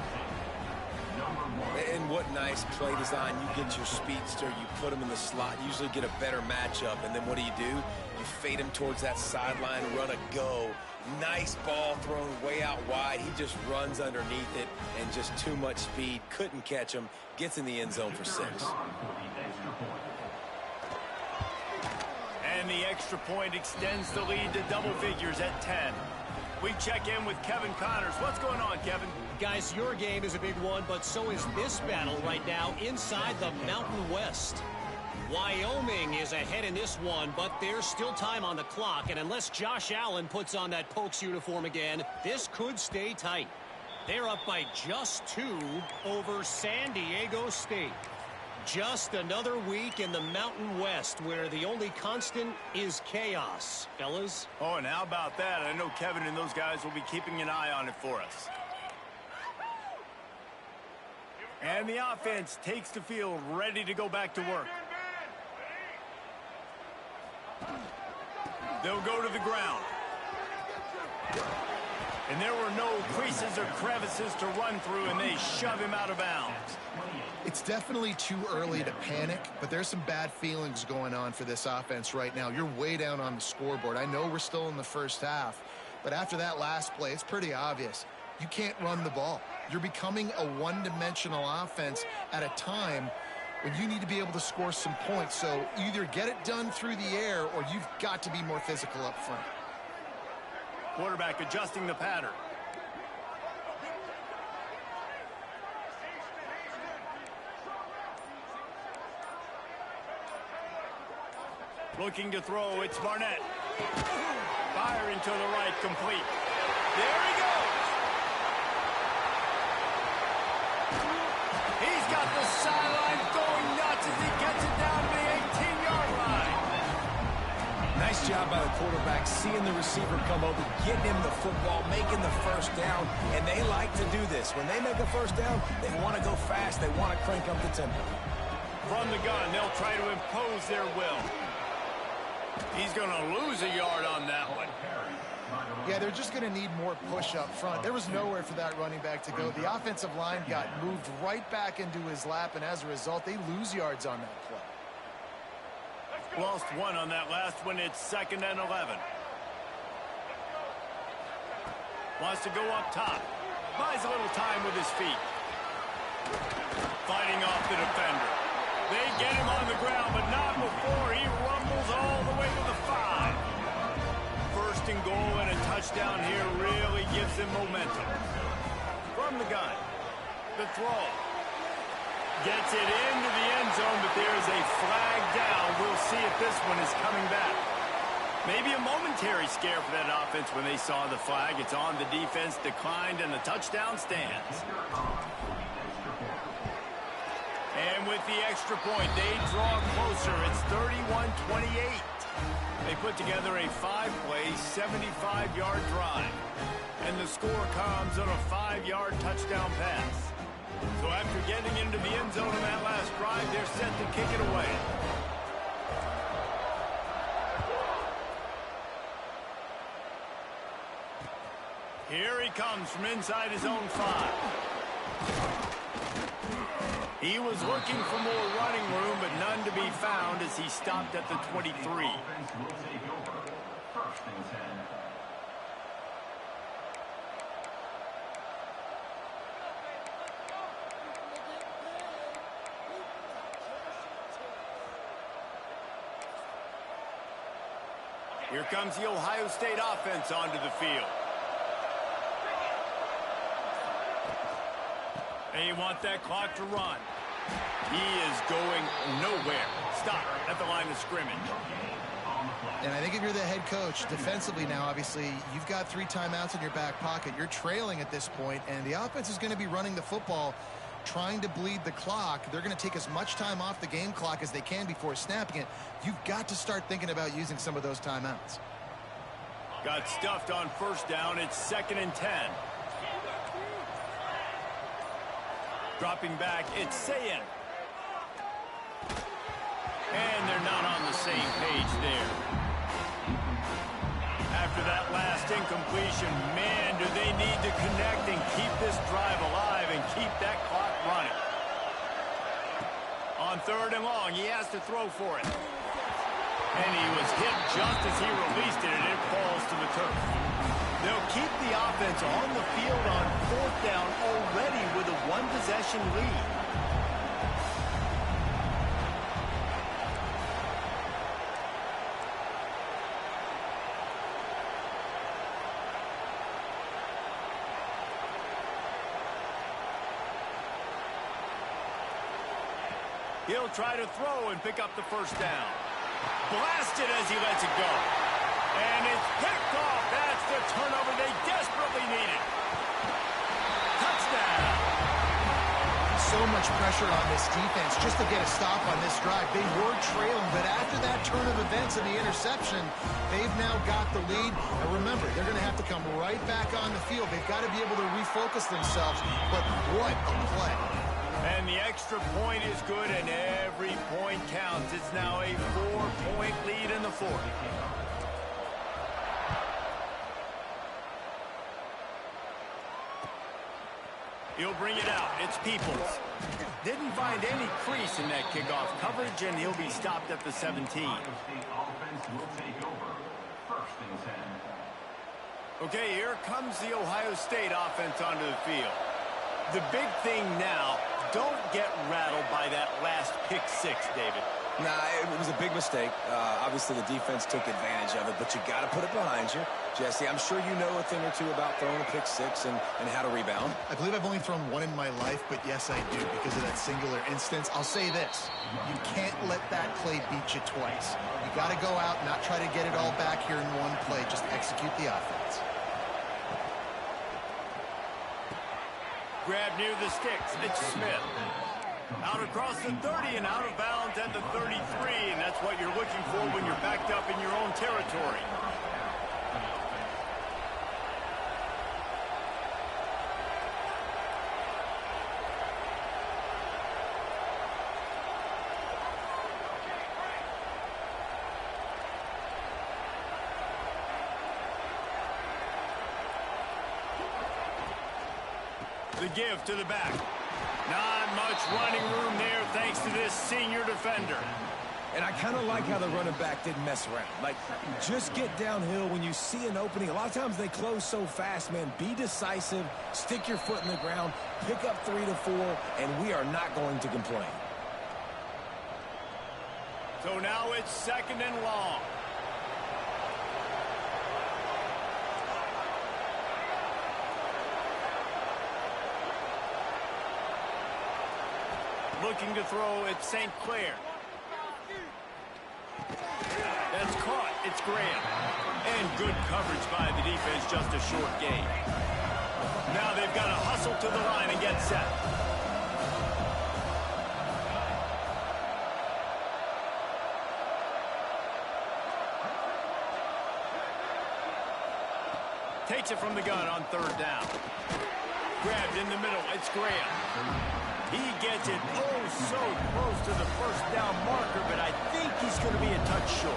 [SPEAKER 3] And what nice play design. You get your speedster, you put him in the slot, usually get a better matchup. And then what do? You fade him towards that sideline, run a go. Nice ball thrown way out wide. He just runs underneath it and just too much speed. Couldn't catch him. Gets in the end zone for 6.
[SPEAKER 1] And the extra point extends the lead to double figures at 10. We check in with Kevin Connors. What's going on, Kevin?
[SPEAKER 4] Guys, your game is a big one, but so is this battle right now inside the Mountain West. Wyoming is ahead in this one, but there's still time on the clock, and unless Josh Allen puts on that Pokes uniform again, this could stay tight. They're up by just 2 over San Diego State. Just another week in the Mountain West where the only constant is chaos, fellas.
[SPEAKER 1] Oh, and how about that? I know Kevin and those guys will be keeping an eye on it for us. And the offense takes the field, ready to go back to work. They'll go to the ground. And there were no creases or crevices to run through, and they shove him out of bounds.
[SPEAKER 2] It's definitely too early to panic, but there's some bad feelings going on for this offense right now. You're way down on the scoreboard. I know we're still in the first half, but after that last play, it's pretty obvious. You can't run the ball. You're becoming a one-dimensional offense at a time when you need to be able to score some points. So either get it done through the air or you've got to be more physical up front.
[SPEAKER 1] Quarterback adjusting the pattern. Looking to throw, it's Barnett. Firing to the right, complete. There he goes. He's got the sideline going nuts as he gets it down to the 18-yard line.
[SPEAKER 3] Nice job by the quarterback, seeing the receiver come over, getting him the football, making the first down, and they like to do this. When they make a first down, they want to go fast, they want to crank up the tempo.
[SPEAKER 1] From the gun, they'll try to impose their will. He's going to lose a yard on that one.
[SPEAKER 2] Yeah, they're just going to need more push up front. There was nowhere for that running back to go. The offensive line got moved right back into his lap, and as a result, they lose yards on that play.
[SPEAKER 1] Lost 1 on that last one. It's 2nd and 11. Wants to go up top. Buys a little time with his feet. Fighting off the defender. They get him on the ground, but not before he rumbles all the way to the 5. First and goal and a touchdown here really gives him momentum. From the gun. The throw. Gets it into the end zone, but there's a flag down. We'll see if this one is coming back. Maybe a momentary scare for that offense when they saw the flag. It's on, the defense declined, and the touchdown stands. And with the extra point, they draw closer. It's 31-28. They put together a 5-play, 75-yard drive. And the score comes on a 5-yard touchdown pass. So after getting into the end zone on that last drive, they're set to kick it away. Here he comes from inside his own 5. He was looking for more running room, but none to be found as he stopped at the 23. Here comes the Ohio State offense onto the field. They want that clock to run. He is going nowhere. Stop at the line of scrimmage.
[SPEAKER 2] And I think if you're the head coach, defensively now, obviously, you've got 3 timeouts in your back pocket. You're trailing at this point, and the offense is going to be running the football, trying to bleed the clock. They're going to take as much time off the game clock as they can before snapping it. You've got to start thinking about using some of those timeouts.
[SPEAKER 1] Got stuffed on first down. It's 2nd and 10. Dropping back, it's Sayin. And they're not on the same page there. After that last incompletion, man, do they need to connect and keep this drive alive and keep that clock running. On 3rd and long, he has to throw for it. And he was hit just as he released it, and it falls to the turf. They'll keep the offense on the field on 4th down already with a 1-possession lead. He'll try to throw and pick up the first down. Blasted as he lets it go. And it's picked off. That's the turnover they desperately needed. Touchdown.
[SPEAKER 2] So much pressure on this defense just to get a stop on this drive. They were trailing, but after that turn of events and the interception, they've now got the lead. And remember, they're going to have to come right back on the field. They've got to be able to refocus themselves. But what a play.
[SPEAKER 1] And the extra point is good, and every point counts. It's now a 4-point lead in the 4th. He'll bring it out. It's Peoples. Didn't find any crease in that kickoff coverage, and he'll be stopped at the 17. Okay, here comes the Ohio State offense onto the field. The big thing now, don't get rattled by that last pick-6, David.
[SPEAKER 3] Nah, it was a big mistake. Obviously, the defense took advantage of it, but you got to put it behind you. Jesse, I'm sure you know a thing or two about throwing a pick-6 and how to rebound.
[SPEAKER 2] I believe I've only thrown one in my life, but yes, I do because of that singular instance. I'll say this. You can't let that play beat you twice. You got to go out and not try to get it all back here in one play. Just execute the offense.
[SPEAKER 1] Grab near the sticks. It's Smith. Out across the 30 and out of bounds at the 33, and that's what you're looking for when you're backed up in your own territory. The give to the back. Not much running room there thanks to this senior defender.
[SPEAKER 3] And I kind of like how the running back didn't mess around. Like, just get downhill when you see an opening. A lot of times they close so fast, man. Be decisive, stick your foot in the ground, pick up 3 to 4, and we are not going to complain.
[SPEAKER 1] So now it's 2nd and long. Looking to throw at St. Clair. That's caught. It's Graham. And good coverage by the defense, just a short gain. Now they've got to hustle to the line and get set. Takes it from the gun on 3rd down. Grabbed in the middle. It's Graham. He gets it so close to the first down marker, but I think he's going to be a touch short.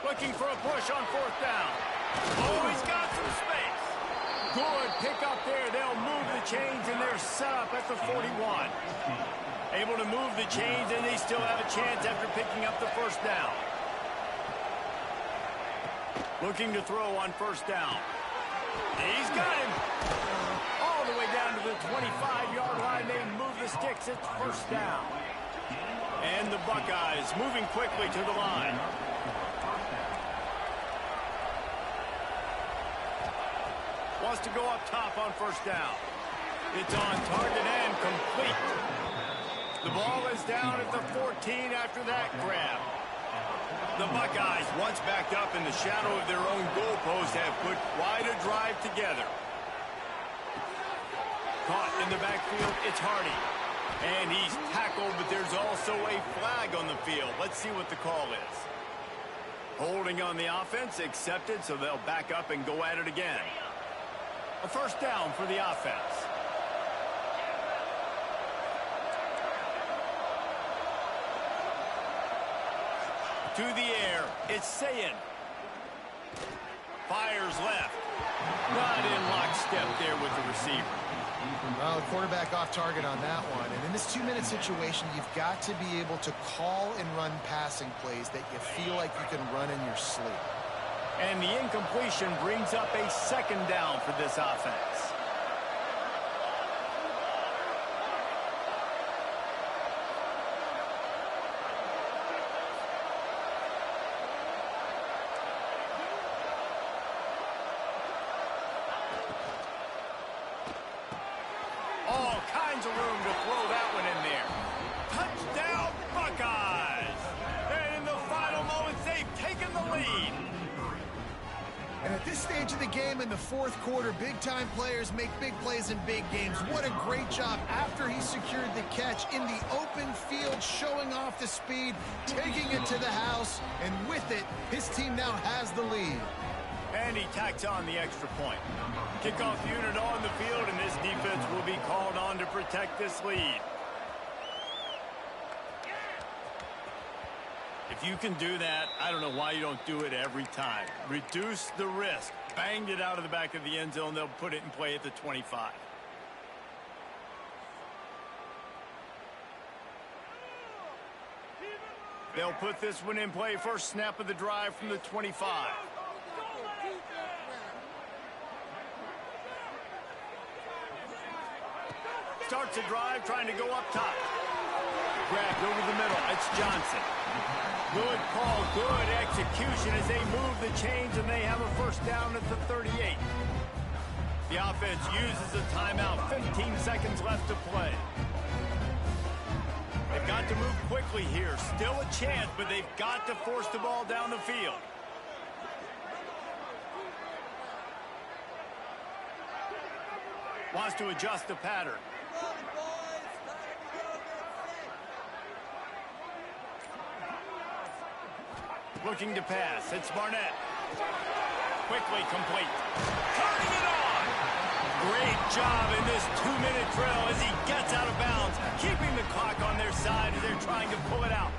[SPEAKER 1] Looking for a push on 4th down. Oh, he's got some space. Good pick up there. They'll move the chains, and they're set up at the 41. Able to move the chains, and they still have a chance after picking up the first down. Looking to throw on first down. He's got him. All the way down to the 25-yard line. They move the sticks. It's first down. And the Buckeyes moving quickly to the line. Wants to go up top on first down. It's on target and complete. The ball is down at the 14 after that grab. The Buckeyes, once backed up in the shadow of their own goalpost, have put quite a drive together. Caught in the backfield, it's Hardy. And he's tackled, but there's also a flag on the field. Let's see what the call is. Holding on the offense, accepted, so they'll back up and go at it again. A first down for the offense. To the air, it's Sayin. Fires left. Not in lockstep there with the receiver.
[SPEAKER 2] Well, the quarterback off target on that one. And in this 2-minute situation, you've got to be able to call and run passing plays that you feel like you can run in your sleep.
[SPEAKER 1] And the incompletion brings up a second down for this offense. All kinds of room to throw that one in there. Touchdown, Buckeyes! And in the final moments, they've taken the lead.
[SPEAKER 2] And at this stage of the game in the fourth quarter, big-time players make big plays in big games. What a great job after he secured the catch in the open field, showing off the speed, taking it to the house, and with it, his team now has the lead.
[SPEAKER 1] And he tacks on the extra point. Kickoff unit on the field, and this defense will be called on to protect this lead. If you can do that, I don't know why you don't do it every time. Reduce the risk. Banged it out of the back of the end zone. They'll put it in play at the 25. They'll put this one in play. First snap of the drive from the 25. Starts a drive, trying to go up top. Grabbed over the middle. It's Johnson. Good call, good execution as they move the chains, and they have a first down at the 38. The offense uses a timeout. 15 seconds left to play. They've got to move quickly here. Still a chance, but they've got to force the ball down the field. Wants to adjust the pattern. Looking to pass. It's Barnett. Quickly complete. Turning it on. Great job in this 2-minute drill as he gets out of bounds, keeping the clock on their side as they're trying to pull it out.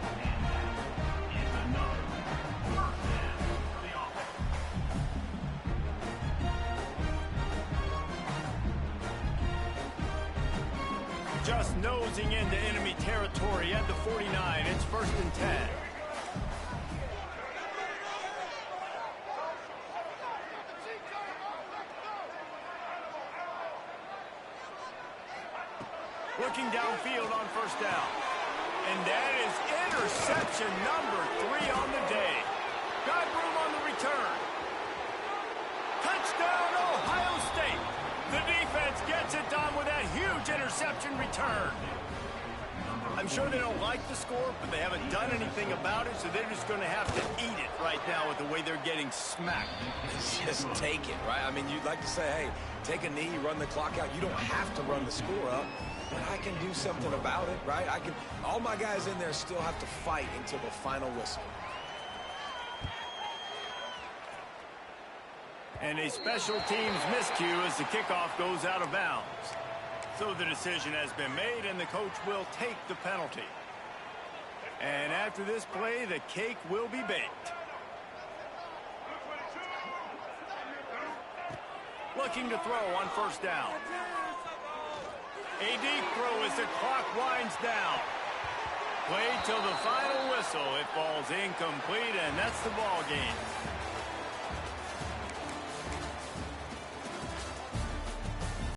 [SPEAKER 1] Just nosing into enemy territory at the 49. It's 1st and 10. Looking downfield on first down. And that is interception number 3 on the day. Got room on the return. Touchdown, Ohio State. The defense gets it done with that huge interception return. I'm sure they don't like the score, but they haven't done anything about it, so they're just going to have to eat it right now with the way they're getting smacked.
[SPEAKER 3] Just take it, right? I mean, you'd like to say, hey, take a knee, run the clock out. You don't have to run the score up, but I can do something about it, right? All my guys in there still have to fight until the final whistle.
[SPEAKER 1] And a special teams miscue as the kickoff goes out of bounds. So the decision has been made, and the coach will take the penalty. And after this play, the cake will be baked. looking to throw on first down. A deep throw as the clock winds down. Played till the final whistle. It falls incomplete, and that's the ball game.